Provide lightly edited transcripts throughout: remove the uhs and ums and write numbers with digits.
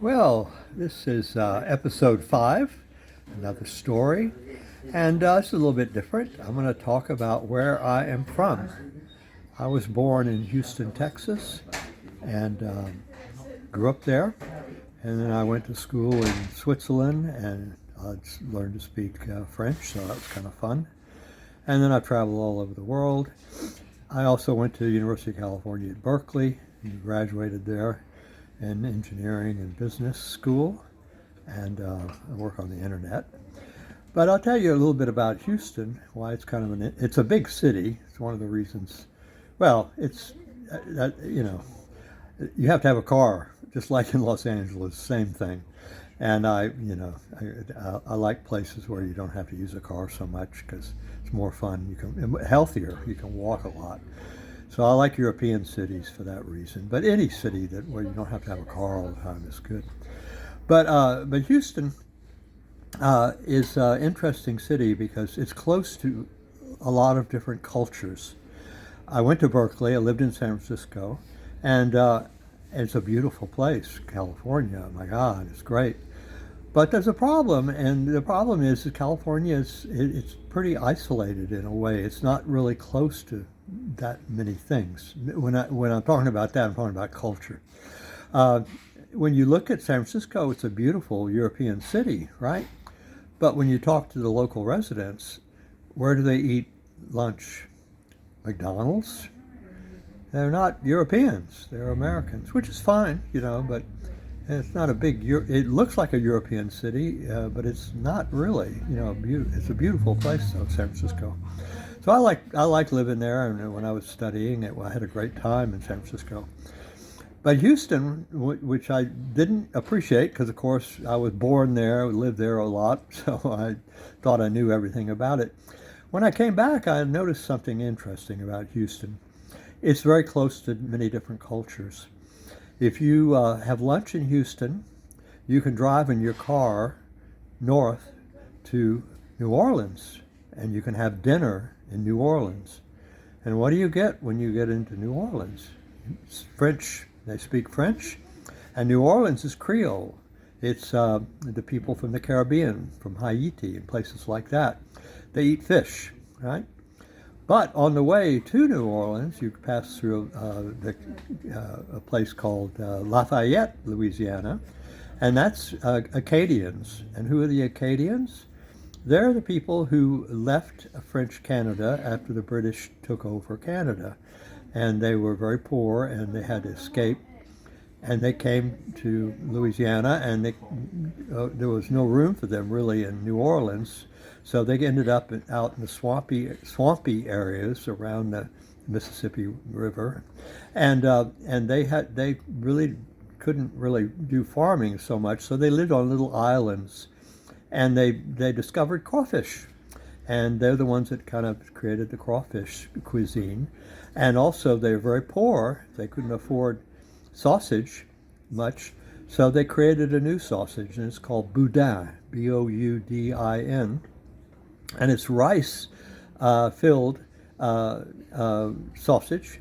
Well, this is episode 5, another story, and it's a little bit different. I'm going to talk about where I am from. I was born in Houston, Texas, and grew up there, and then I went to school in Switzerland and learned to speak French, so that was kind of fun. And then I traveled all over the world. I also went to the University of California at Berkeley and graduated there in engineering and business school, and I work on the internet. But I'll tell you a little bit about Houston, why it's kind of it's a big city. It's one of the reasons. Well, it's you know, you have to have a car, just like in Los Angeles, same thing. And I like places where you don't have to use a car so much because it's more fun. You can healthier. You can walk a lot. So I like European cities for that reason. But any city where you don't have to have a car all the time is good. But Houston is an interesting city because it's close to a lot of different cultures. I went to Berkeley. I lived in San Francisco, and it's a beautiful place. California, my God, it's great. But there's a problem, and the problem is that California it's pretty isolated in a way. It's not really close to that many things. When I'm talking about that, I'm talking about culture. Uh, when you look at San Francisco, it's a beautiful European city, right? But when you talk to the local residents, where do they eat lunch? McDonald's? They're not Europeans. They're Americans, which is fine, but it's not a big. It looks like a European city, but it's not really. It's a beautiful place, though, San Francisco. So I like living there, and when I was studying, I had a great time in San Francisco. But Houston, which I didn't appreciate, because of course I was born there, lived there a lot, so I thought I knew everything about it. When I came back, I noticed something interesting about Houston. It's very close to many different cultures. If you have lunch in Houston, you can drive in your car north to New Orleans, and you can have dinner in New Orleans. And what do you get when you get into New Orleans? It's French. They speak French, and New Orleans is Creole. It's the people from the Caribbean, from Haiti and places like that. They eat fish, right? But on the way to New Orleans, you pass through a place called Lafayette, Louisiana, and that's Acadians. And who are the Acadians? They're the people who left French Canada after the British took over Canada. And they were very poor, and they had to escape. And they came to Louisiana, and there was no room for them really in New Orleans. So they ended up out in the swampy areas around the Mississippi River, and they really couldn't really do farming so much. So they lived on little islands, and they discovered crawfish, and they're the ones that kind of created the crawfish cuisine. And also they're very poor; they couldn't afford sausage much, so they created a new sausage, and it's called boudin, Boudin, and it's rice filled sausage,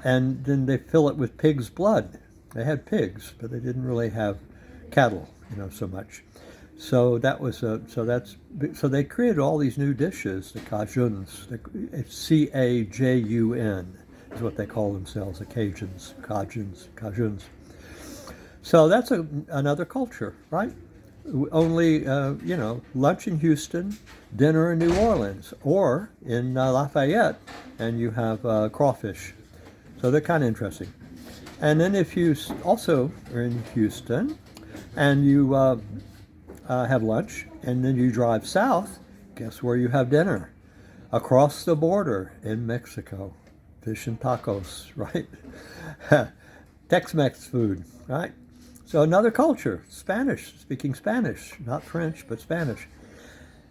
and then they fill it with pig's blood. They had pigs, but they didn't really have cattle, so much. So so they created all these new dishes, the Cajuns. It's Cajun is what they call themselves, the Cajuns. So that's another culture, right? Only, lunch in Houston, dinner in New Orleans, or in Lafayette, and you have crawfish. So they're kind of interesting. And then if you also are in Houston and you have lunch, and then you drive south, guess where you have dinner? Across the border in Mexico. Fish and tacos, right? Tex-Mex food, right? So another culture, Spanish, speaking Spanish, not French, but Spanish.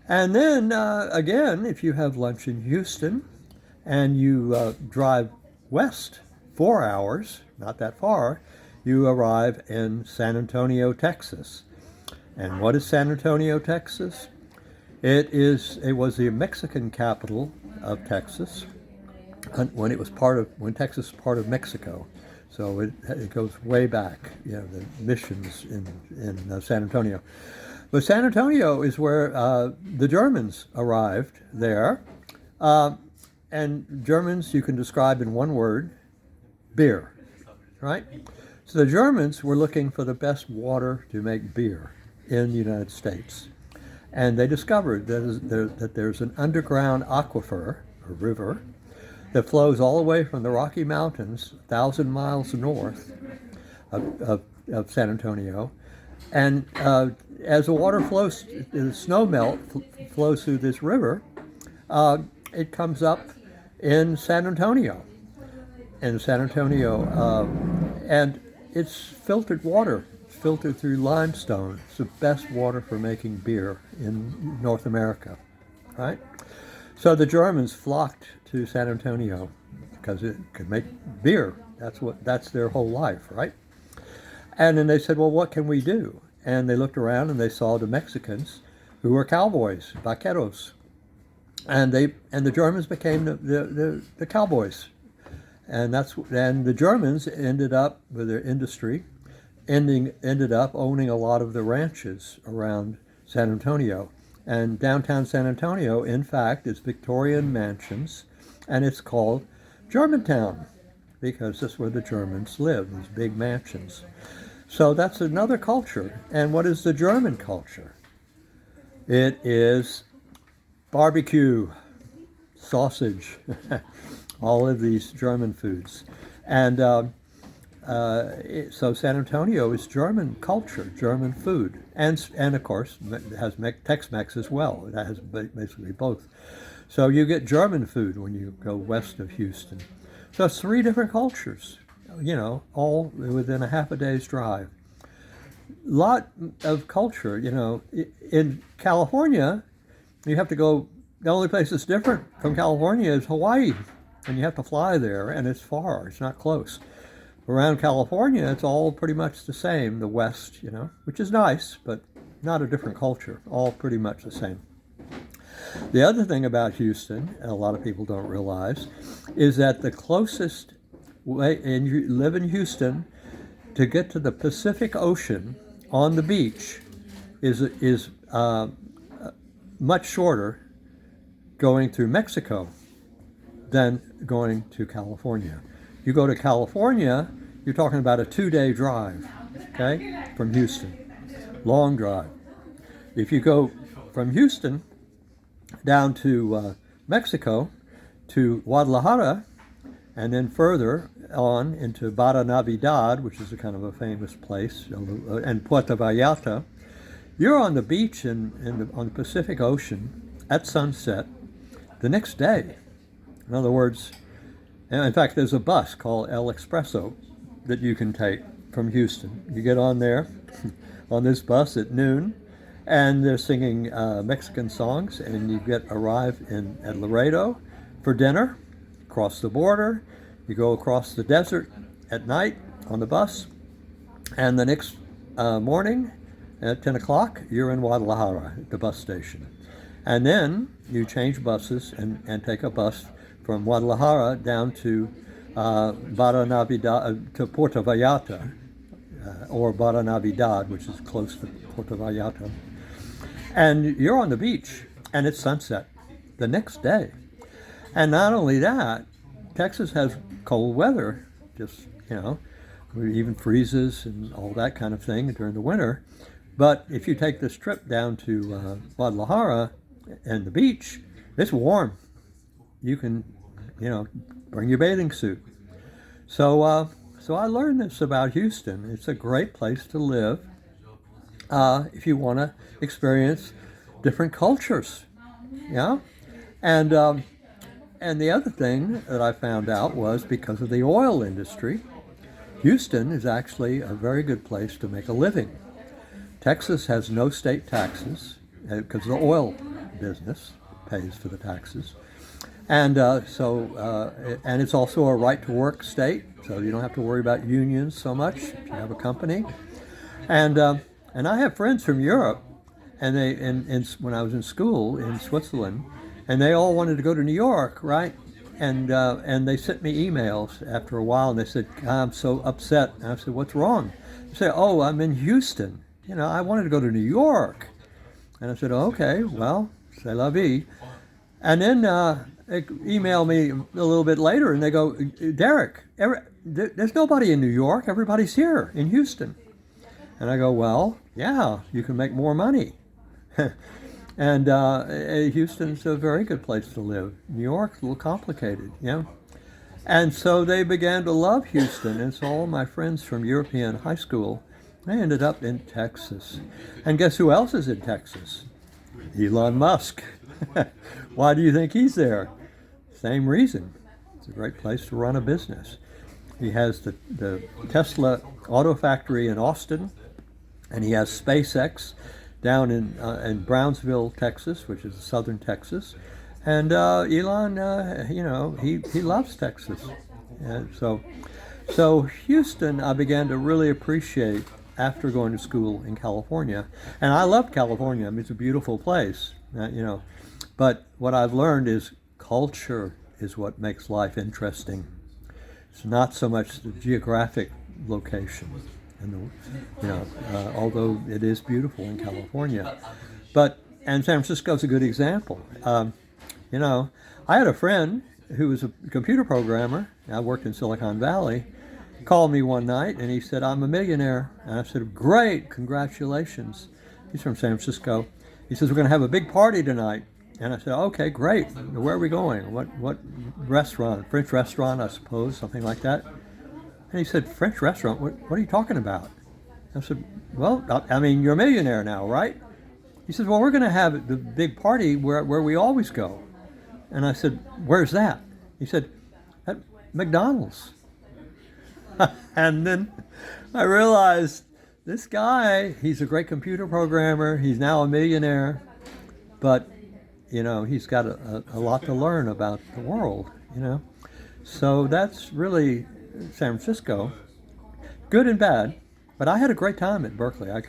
And then again, if you have lunch in Houston and you drive west 4 hours, not that far, you arrive in San Antonio, Texas. And what is San Antonio, Texas? It was the Mexican capital of Texas when Texas was part of Mexico. So it goes way back, the missions in San Antonio. But San Antonio is where the Germans arrived there. And Germans you can describe in one word, beer, right? So the Germans were looking for the best water to make beer in the United States. And they discovered that there's an underground aquifer, or river, that flows all the way from the Rocky Mountains, 1,000 miles north of San Antonio. And as the water flows, the snow melt flows through this river, it comes up in San Antonio. And it's filtered water, filtered through limestone. It's the best water for making beer in North America, right? So the Germans flocked to San Antonio because it could make beer. That's their whole life, right? And then they said, well, what can we do? And they looked around and they saw the Mexicans, who were cowboys, vaqueros, and the Germans became the cowboys, and the Germans ended up with their industry, ended up owning a lot of the ranches around San Antonio. And downtown San Antonio, in fact, is Victorian mansions, and it's called Germantown because that's where the Germans lived, these big mansions. So that's another culture. And what is the German culture? It is barbecue, sausage, all of these German foods. And so San Antonio is German culture, German food, and of course it has Tex-Mex as well. It has basically both. So you get German food when you go west of Houston. So it's 3 different cultures, all within a half a day's drive. Lot of culture, in California, you have to go. The only place that's different from California is Hawaii, and you have to fly there, and it's far. It's not close. Around California, it's all pretty much the same, the West, which is nice, but not a different culture, all pretty much the same. The other thing about Houston, and a lot of people don't realize, is that the closest way, and you live in Houston, to get to the Pacific Ocean on the beach is much shorter going through Mexico than going to California. You go to California, you're talking about a 2-day drive, okay, from Houston. Long drive. If you go from Houston down to Mexico, to Guadalajara, and then further on into Barra Navidad, which is a kind of a famous place, and Puerto Vallarta, you're on the beach on the Pacific Ocean at sunset the next day. In other words, and in fact, there's a bus called El Expresso that you can take from Houston. You get on there, on this bus at noon, and they're singing Mexican songs, and you arrive at Laredo for dinner, cross the border, you go across the desert at night on the bus, and the next morning at 10 o'clock, you're in Guadalajara at the bus station. And then you change buses and take a bus from Guadalajara down to Barra Navidad, to Puerto Vallarta, or Barra Navidad, which is close to Puerto Vallarta. And you're on the beach, and it's sunset the next day. And not only that, Texas has cold weather, just, it even freezes and all that kind of thing during the winter. But if you take this trip down to Guadalajara and the beach, it's warm. You can, bring your bathing suit. So I learned this about Houston. It's a great place to live if you want to experience different cultures. Yeah, and the other thing that I found out was because of the oil industry, Houston is actually a very good place to make a living. Texas has no state taxes because the oil business pays for the taxes. And and it's also a right-to-work state, so you don't have to worry about unions so much if you have a company. And I have friends from Europe, and when I was in school in Switzerland, and they all wanted to go to New York, right? and they sent me emails after a while, and they said, I'm so upset. And I said, what's wrong? They said, oh, I'm in Houston. I wanted to go to New York. And I said, okay, well, c'est la vie. And then they email me a little bit later, and they go, Derek, there's nobody in New York. Everybody's here in Houston. And I go, well, yeah, you can make more money. And Houston's a very good place to live. New York's a little complicated, And so they began to love Houston. And so all my friends from European high school, they ended up in Texas. And guess who else is in Texas? Elon Musk. Why do you think he's there? Same reason. It's a great place to run a business. He has the Tesla auto factory in Austin, and he has SpaceX down in Brownsville, Texas, which is southern Texas. And Elon, he loves Texas. And so Houston, I began to really appreciate after going to school in California. And I love California. I mean, it's a beautiful place, But what I've learned is culture is what makes life interesting. It's not so much the geographic location, although it is beautiful in California. And San Francisco's a good example. I had a friend who was a computer programmer. I worked in Silicon Valley. He called me one night and he said, I'm a millionaire. And I said, great, congratulations. He's from San Francisco. He says, we're going to have a big party tonight. And I said, okay, great. Where are we going? What restaurant? French restaurant, I suppose, something like that. And he said, French restaurant? What are you talking about? I said, well, I mean, you're a millionaire now, right? He said, well, we're going to have the big party where we always go. And I said, where's that? He said, at McDonald's. And then I realized this guy, he's a great computer programmer. He's now a millionaire. But, he's got a lot to learn about the world, So that's really San Francisco. Good and bad. But I had a great time at Berkeley. I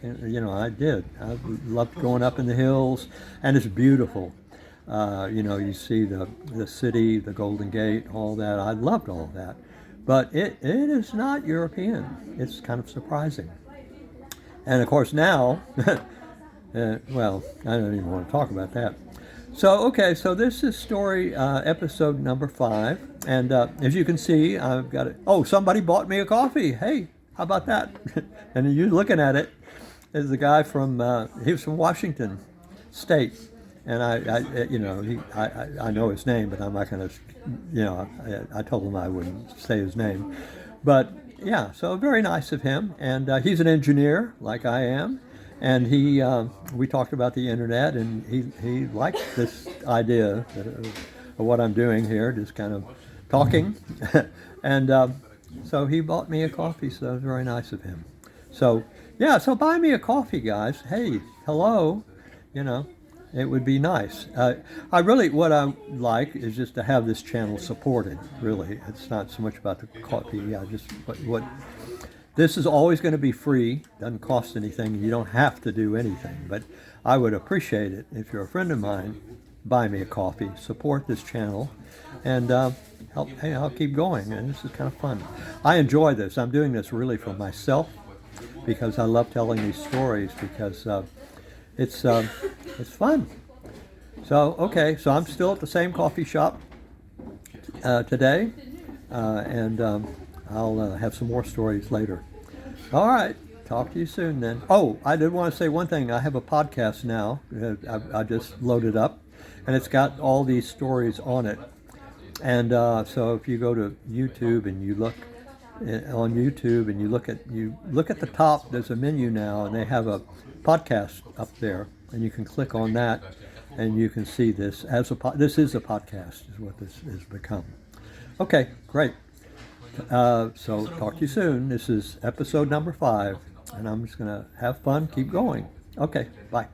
did. I loved going up in the hills, and it's beautiful. You see the city, the Golden Gate, all that. I loved all that. But it is not European. It's kind of surprising. And of course now, well, I don't even want to talk about that. So this is story episode number 5. And as you can see, I've got it. Oh, somebody bought me a coffee. Hey. How about that? And you looking at it is the guy he was from Washington State, and I know his name, but I'm not going to, I told him I wouldn't say his name, but yeah, so very nice of him, and he's an engineer like I am, and we talked about the internet, and he liked this idea of what I'm doing here, just kind of talking, and. So he bought me a coffee, so that was very nice of him. So buy me a coffee, guys. Hey, hello, it would be nice. What I like is just to have this channel supported, really. It's not so much about the coffee, just what this is always going to be free, doesn't cost anything, you don't have to do anything, but I would appreciate it if you're a friend of mine, buy me a coffee, support this channel, and I'll keep going, and this is kind of fun. I enjoy this. I'm doing this really for myself because I love telling these stories because it's fun. So I'm still at the same coffee shop today, and I'll have some more stories later. All right, talk to you soon then. Oh, I did want to say one thing. I have a podcast now. I just loaded up, and it's got all these stories on it. And so if you go to YouTube and you look on YouTube and you look at the top, there's a menu now, and they have a podcast up there, and you can click on that, and you can see this as this is a podcast, is what this has become. Okay, great. So talk to you soon. This is episode number 5, and I'm just going to have fun, keep going. Okay, bye.